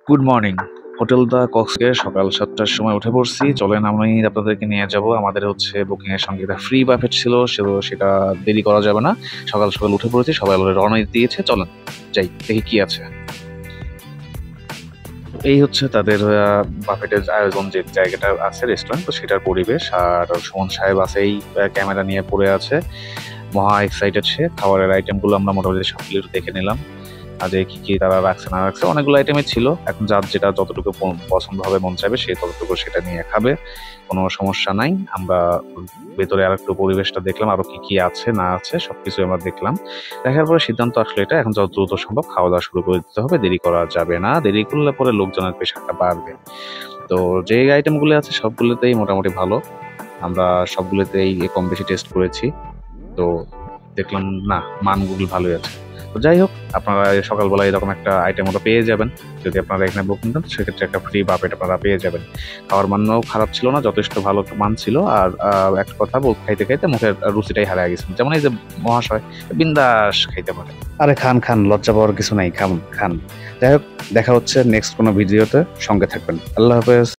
Good morning. Hotel the কক্সকে সকাল 7টার সময় উঠে পড়ছি। চলেন আমি আপনাদেরকে নিয়ে যাব। আমাদের হচ্ছে বুকিং এর সঙ্গে একটা ফ্রি বাফেট ছিল, সেটা দেরি করা যাবে না। সকাল সকাল উঠে পড়েছি, সবাই রওনা দিয়েছে। চলেন যাই, দেখি কি আছে। এই হচ্ছে তাদের বাফেটের আয়োজন, যে জায়গাটা আছে রেস্টুরেন্ট, তো সেটার পরিবেশ। আর সুমন সাহেব আছে, এই ক্যামেরা নিয়ে পড়ে আছে, মহা এক্সাইটেড সে। খাবারের আইটেমগুলো আমরা মোটামুটি সবগুলো দেখে নিলাম, আর কি কি তারা রাখছে না রাখছে। অনেকগুলো আইটেমই ছিল, এখন যার যেটা যতটুকু পছন্দ হবে, মন চাইবে সে ততটুকু সেটা নিয়ে খাবে, কোনো সমস্যা নাই। আমরা ভেতরে আর একটু পরিবেশটা দেখলাম, আরো কি কি আছে না আছে সবকিছু আমরা দেখলাম। দেখার পরে সিদ্ধান্ত আসলে এটা, এখন যত দ্রুত সম্ভব খাওয়া দাওয়া শুরু করে দিতে হবে, দেরি করা যাবে না। দেরি করলে পরে লোকজনের পেশাটা বাড়বে। তো যে আইটেমগুলো আছে সবগুলোতেই মোটামুটি ভালো, আমরা সবগুলোতেই কম বেশি টেস্ট করেছি। তো দেখলাম না, মানগুলো ভালোই আছে। তো যাই হোক, আপনারা সকালবেলা এরকম একটা আইটেম ওটা পেয়ে যাবেন। যদি আপনারা এখানে বুকিং দেন, সেক্ষেত্রে একটা ফ্রি বাফেট আপনারা পেয়ে যাবেন। খাওয়ার মানও খারাপ ছিল না, যথেষ্ট ভালো মান ছিল। আর একটা কথা খাইতে খাইতে মুখের রুচিটাই হারিয়ে গেছে। যেমন এই যে মহাশয় বিন্দাস খাইতে পারে। আরে খান খান, লজ্জা পাওয়ার কিছু নাই, খান খান। যাই হোক, দেখা হচ্ছে নেক্সট কোনো ভিডিওতে, সঙ্গে থাকবেন। আল্লাহ হাফেজ।